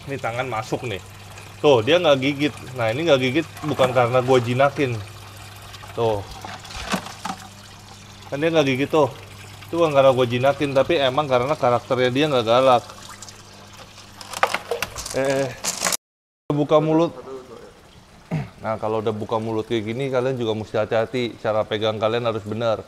Ini tangan masuk nih. Tuh, dia nggak gigit. Nah, ini nggak gigit bukan karena gue jinakin. Tuh. Kan dia nggak gigit tuh. Itu bukan karena gue jinakin, tapi emang karena karakternya dia nggak galak. Buka mulut. Nah, kalau udah buka mulut kayak gini, kalian juga mesti hati-hati. Cara pegang kalian harus benar.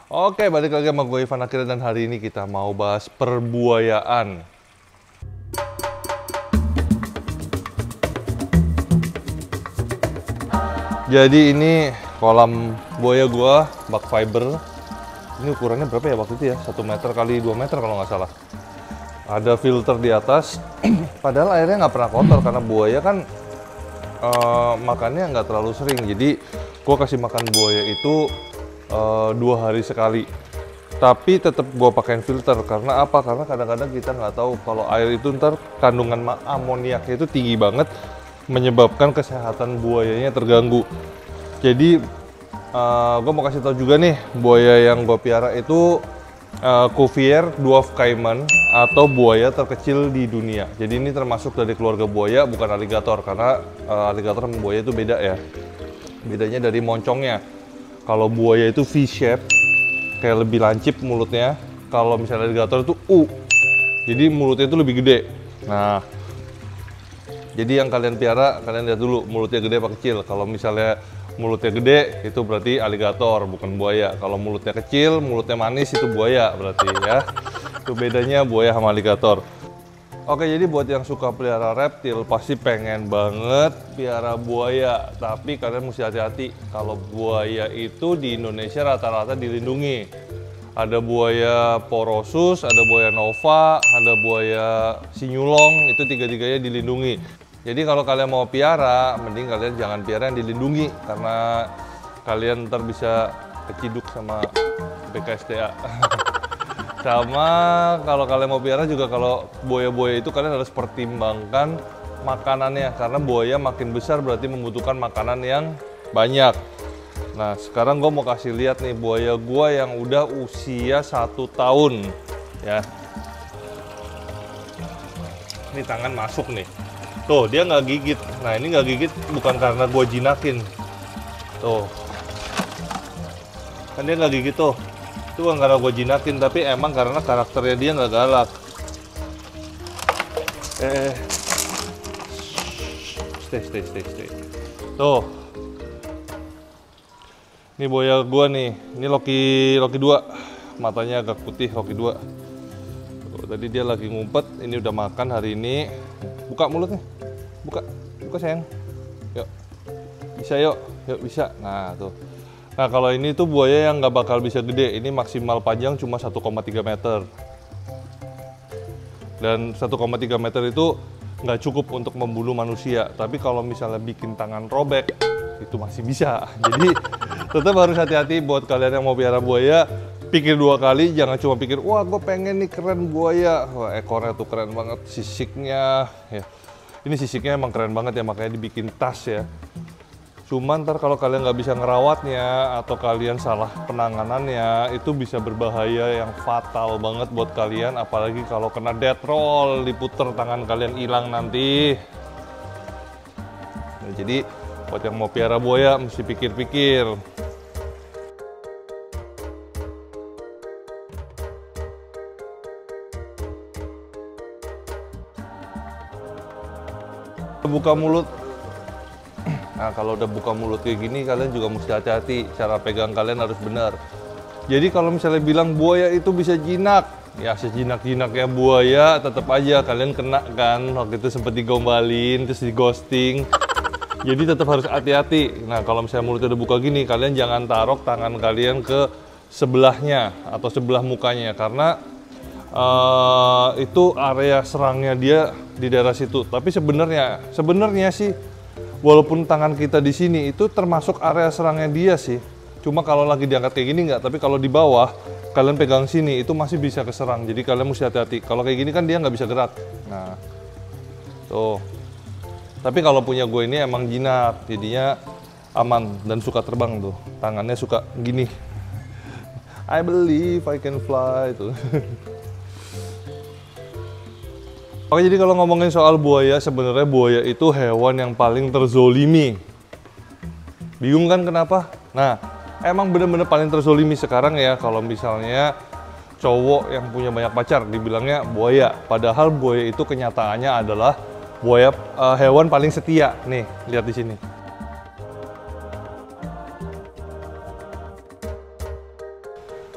Oke, balik lagi sama gue Ivan Akira dan hari ini kita mau bahas perbuayaan. Jadi ini kolam buaya gue, bak fiber. Ini ukurannya berapa ya waktu itu ya? 1 meter kali 2 meter kalau nggak salah. Ada filter di atas, padahal airnya nggak pernah kotor karena buaya kan makannya nggak terlalu sering. Jadi gue kasih makan buaya itu 2 hari sekali, tapi tetap gue pakein filter. Karena apa? Karena kadang-kadang kita nggak tahu kalau air itu ntar kandungan amoniaknya itu tinggi banget, menyebabkan kesehatan buayanya terganggu. Jadi gue mau kasih tahu juga nih, buaya yang gue piara itu Cuvier dwarf caiman atau buaya terkecil di dunia. Jadi ini termasuk dari keluarga buaya, bukan aligator, karena aligator sama buaya itu beda ya. Bedanya dari moncongnya. Kalau buaya itu V-shape, kayak lebih lancip mulutnya. Kalau misalnya alligator itu U, jadi mulutnya itu lebih gede. Nah, jadi yang kalian piara, kalian lihat dulu mulutnya gede apa kecil. Kalau misalnya mulutnya gede, itu berarti alligator, bukan buaya. Kalau mulutnya kecil, mulutnya manis, itu buaya berarti ya. Itu bedanya buaya sama alligator. Oke, jadi buat yang suka pelihara reptil pasti pengen banget pelihara buaya, tapi kalian mesti hati-hati. Kalau buaya itu di Indonesia rata-rata dilindungi. Ada buaya porosus, ada buaya nova, ada buaya sinyulong, itu tiga-tiganya dilindungi. Jadi kalau kalian mau piara, mending kalian jangan piara yang dilindungi, karena kalian ntar bisa keciduk sama BKSDA. Sama kalau kalian mau piara juga, kalau buaya-buaya itu kalian harus pertimbangkan makanannya, karena buaya makin besar berarti membutuhkan makanan yang banyak. Nah, sekarang gue mau kasih lihat nih buaya gue yang udah usia 1 tahun ya. Ini tangan masuk nih. Tuh, dia nggak gigit. Nah, ini nggak gigit bukan karena gue jinakin. Tuh, kan dia nggak gigit tuh. Itu bukan karena gue jinakin, tapi emang karena karakternya dia nggak galak. Stay. Tuh, ini buaya gue nih. Ini Loki 2, matanya agak putih, Loki 2. Tuh, tadi dia lagi ngumpet. Ini udah makan hari ini. Buka mulutnya, buka sayang. Yuk, bisa yuk bisa. Nah tuh. Nah, kalau ini tuh buaya yang nggak bakal bisa gede. Ini maksimal panjang cuma 1,3 meter. Dan 1,3 meter itu nggak cukup untuk membunuh manusia. Tapi kalau misalnya bikin tangan robek, itu masih bisa. Jadi tetap harus hati-hati buat kalian yang mau piara buaya. Pikir 2 kali, jangan cuma pikir, wah gue pengen nih keren buaya. Wah, ekornya tuh keren banget, sisiknya. Ya. Ini sisiknya emang keren banget ya, makanya dibikin tas ya. Cuman ntar kalau kalian nggak bisa ngerawatnya atau kalian salah penanganannya, itu bisa berbahaya yang fatal banget buat kalian. Apalagi kalau kena death roll, diputer tangan kalian hilang nanti. Nah, jadi buat yang mau piara buaya mesti pikir-pikir. Buka mulut. Nah, kalau udah buka mulut kayak gini, kalian juga mesti hati-hati. Cara pegang kalian harus benar. Jadi kalau misalnya bilang buaya itu bisa jinak, ya sejinak-jinaknya buaya tetap aja kalian kena kan. Waktu itu sempat digombalin, terus di ghosting. Jadi tetap harus hati-hati. Nah, kalau misalnya mulutnya udah buka gini, kalian jangan taruh tangan kalian ke sebelahnya atau sebelah mukanya, karena itu area serangnya dia di daerah situ. Tapi sebenarnya sih, walaupun tangan kita di sini itu termasuk area serangnya dia sih. Cuma kalau lagi diangkat kayak gini nggak, tapi kalau di bawah kalian pegang sini itu masih bisa keserang. Jadi kalian mesti hati-hati. Kalau kayak gini kan dia nggak bisa gerak. Nah, tuh. Tapi kalau punya gue ini emang jinak, jadinya aman dan suka terbang tuh. Tangannya suka gini. I believe I can fly tuh. Oke, jadi kalau ngomongin soal buaya, sebenarnya buaya itu hewan yang paling terzolimi. Bingung kan kenapa? Nah, emang bener-bener paling terzolimi sekarang ya. Kalau misalnya cowok yang punya banyak pacar, dibilangnya buaya. Padahal buaya itu kenyataannya adalah buaya hewan paling setia. Nih, lihat di sini.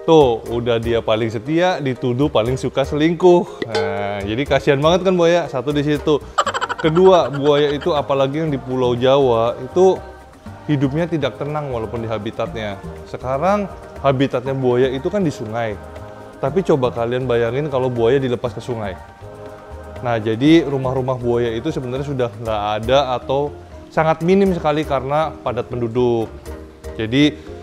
Tuh, udah dia paling setia, dituduh paling suka selingkuh. Nah, jadi kasihan banget kan buaya, satu di situ. Kedua, buaya itu apalagi yang di Pulau Jawa, itu hidupnya tidak tenang walaupun di habitatnya. Sekarang habitatnya buaya itu kan di sungai. Tapi coba kalian bayangin kalau buaya dilepas ke sungai. Nah, jadi rumah-rumah buaya itu sebenarnya sudah nggak ada atau sangat minim sekali karena padat penduduk. Jadi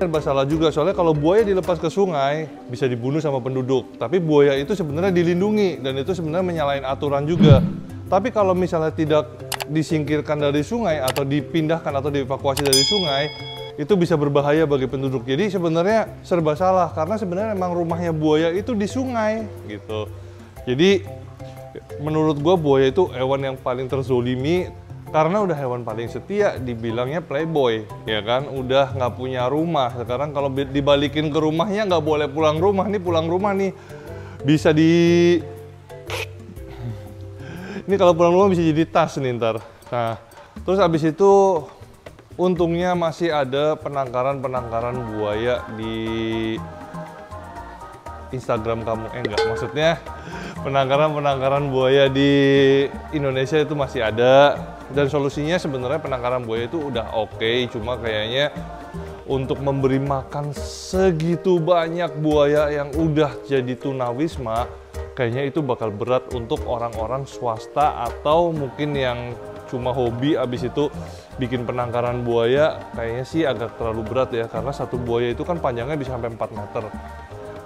serba salah juga, soalnya kalau buaya dilepas ke sungai bisa dibunuh sama penduduk. Tapi buaya itu sebenarnya dilindungi dan itu sebenarnya menyalahin aturan juga. Tapi kalau misalnya tidak disingkirkan dari sungai atau dipindahkan atau dievakuasi dari sungai, itu bisa berbahaya bagi penduduk. Jadi sebenarnya serba salah karena sebenarnya memang rumahnya buaya itu di sungai gitu. Jadi menurut gua buaya itu hewan yang paling terzolimi. Karena udah hewan paling setia, dibilangnya playboy, ya kan? Udah nggak punya rumah. Sekarang kalau dibalikin ke rumahnya nggak boleh pulang rumah nih, bisa di... Ini kalau pulang rumah bisa jadi tas nih ntar. Nah, terus abis itu untungnya masih ada penangkaran buaya di Instagram kamu. Enggak, maksudnya penangkaran buaya di Indonesia itu masih ada. Dan solusinya sebenarnya penangkaran buaya itu udah oke, cuma kayaknya untuk memberi makan segitu banyak buaya yang udah jadi tunawisma, kayaknya itu bakal berat untuk orang-orang swasta atau mungkin yang cuma hobi abis itu bikin penangkaran buaya. Kayaknya sih agak terlalu berat ya, karena satu buaya itu kan panjangnya bisa sampai 4 meter.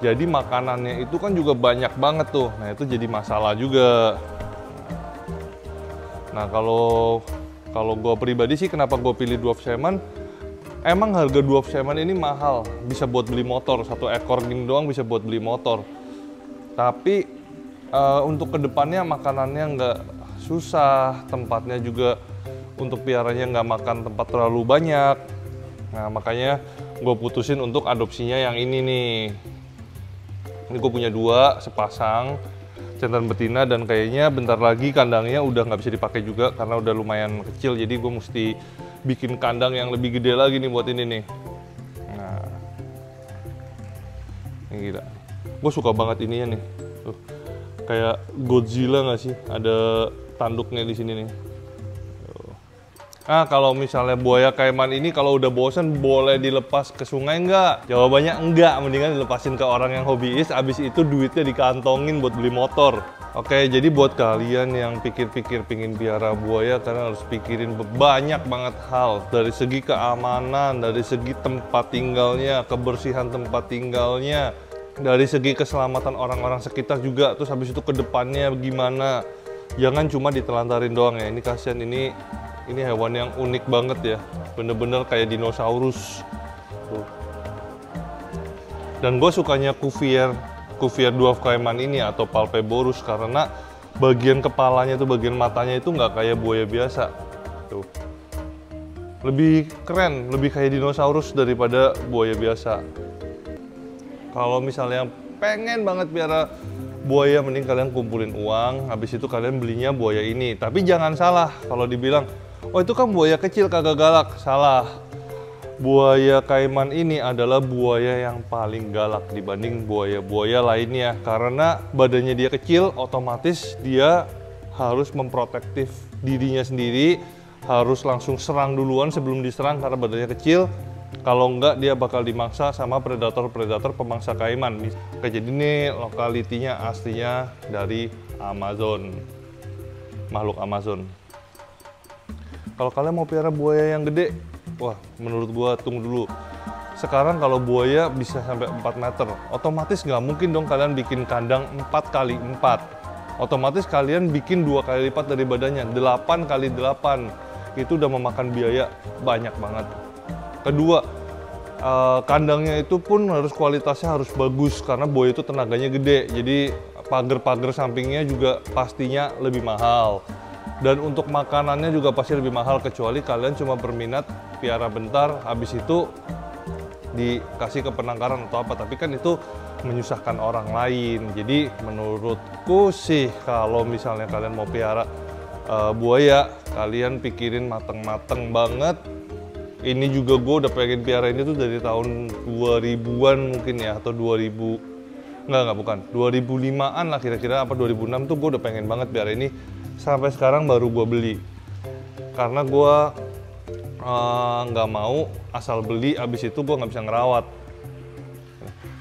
Jadi makanannya itu kan juga banyak banget tuh, nah itu jadi masalah juga. Nah kalau gue pribadi sih kenapa gue pilih dwarf shaman, emang harga dwarf shaman ini mahal, bisa buat beli motor, satu ekor gini doang bisa buat beli motor. Tapi untuk kedepannya makanannya nggak susah, tempatnya juga untuk piaranya nggak makan tempat terlalu banyak. Nah makanya gue putusin untuk adopsinya yang ini nih. Ini gue punya 2 sepasang, jantan betina, dan kayaknya bentar lagi kandangnya udah nggak bisa dipakai juga karena udah lumayan kecil. Jadi gue mesti bikin kandang yang lebih gede lagi nih buat ini nih. Nah, ini gila. Gue suka banget ininya nih. Tuh, kayak Godzilla nggak sih? Ada tanduknya di sini nih. Nah, kalau misalnya buaya kaiman ini kalau udah bosen boleh dilepas ke sungai nggak? Jawabannya enggak, mendingan dilepasin ke orang yang hobiis, abis itu duitnya dikantongin buat beli motor. Oke, jadi buat kalian yang pikir-pikir pingin piara buaya, kalian harus pikirin banyak banget hal. Dari segi keamanan, dari segi tempat tinggalnya, kebersihan tempat tinggalnya, dari segi keselamatan orang-orang sekitar juga, terus habis itu ke depannya gimana. Jangan cuma ditelantarin doang ya, ini kasihan, ini hewan yang unik banget ya, bener-bener kayak dinosaurus. Tuh. Dan gue sukanya Cuvier dwarf caiman ini atau Palpeborus karena bagian kepalanya tuh, bagian matanya itu nggak kayak buaya biasa. Tuh. Lebih keren, lebih kayak dinosaurus daripada buaya biasa. Kalau misalnya pengen banget piara buaya, mending kalian kumpulin uang, habis itu kalian belinya buaya ini. Tapi jangan salah kalau dibilang, oh itu kan buaya kecil kagak galak. Salah. Buaya kaiman ini adalah buaya yang paling galak dibanding buaya-buaya lainnya. Karena badannya dia kecil, otomatis dia harus memprotektif dirinya sendiri. Harus langsung serang duluan sebelum diserang karena badannya kecil. Kalau enggak dia bakal dimangsa sama predator-predator pemangsa kaiman. Oke, jadi ini lokalitinya aslinya dari Amazon, makhluk Amazon. Kalau kalian mau pelihara buaya yang gede, wah menurut gua tunggu dulu. Sekarang kalau buaya bisa sampai 4 meter, otomatis nggak mungkin dong kalian bikin kandang 4 kali 4. Otomatis kalian bikin 2 kali lipat dari badannya, 8 kali 8. Itu udah memakan biaya banyak banget. Kedua, kandangnya itu pun harus kualitasnya harus bagus karena buaya itu tenaganya gede. Jadi pagar-pagar sampingnya juga pastinya lebih mahal. Dan untuk makanannya juga pasti lebih mahal kecuali kalian cuma berminat piara bentar, habis itu dikasih ke penangkaran atau apa. Tapi kan itu menyusahkan orang lain. Jadi menurutku sih kalau misalnya kalian mau piara buaya, kalian pikirin mateng-mateng banget. Ini juga gue udah pengen piara ini tuh dari tahun 2000-an mungkin ya, atau 2000, bukan, 2005-an lah kira-kira, apa 2006 tuh gue udah pengen banget piara ini. Sampai sekarang baru gue beli. Karena gue nggak mau asal beli, abis itu gue nggak bisa ngerawat.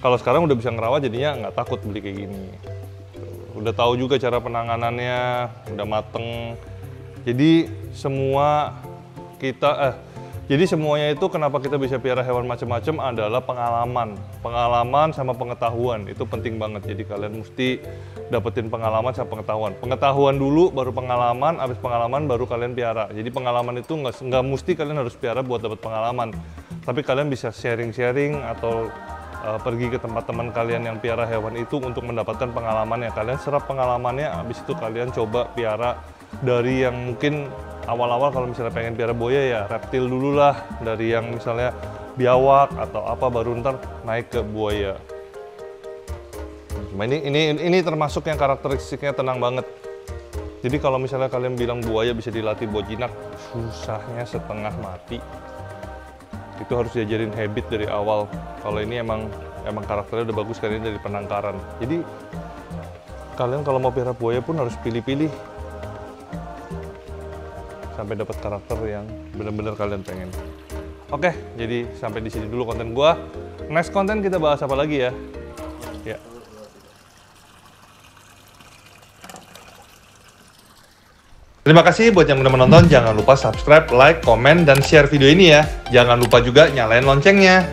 Kalau sekarang udah bisa ngerawat jadinya nggak takut beli kayak gini. Udah tahu juga cara penanganannya, udah mateng. Jadi semuanya itu kenapa kita bisa piara hewan macam-macam adalah pengalaman sama pengetahuan. Itu penting banget. Jadi kalian mesti dapetin pengalaman sama pengetahuan dulu, baru pengalaman, habis pengalaman baru kalian piara. Jadi pengalaman itu nggak mesti kalian harus piara buat dapet pengalaman, tapi kalian bisa sharing-sharing atau pergi ke tempat teman kalian yang piara hewan itu untuk mendapatkan pengalamannya. Kalian serap pengalamannya, habis itu kalian coba piara dari yang mungkin awal-awal. Kalau misalnya pengen piara buaya ya reptil dulu lah, dari yang misalnya biawak atau apa, baru ntar naik ke buaya. Cuma ini termasuk yang karakteristiknya tenang banget. Jadi kalau misalnya kalian bilang buaya bisa dilatih buat jinak, susahnya setengah mati. Itu harus diajarin habit dari awal. Kalau ini emang karakternya udah bagus, kali ini dari penangkaran. Jadi kalian kalau mau piara buaya pun harus pilih-pilih sampai dapat karakter yang benar-benar kalian pengen. Oke, jadi sampai di sini dulu konten gua. Next konten kita bahas apa lagi ya? Ya. Terima kasih buat yang udah menonton. Jangan lupa subscribe, like, komen, dan share video ini ya. Jangan lupa juga nyalain loncengnya.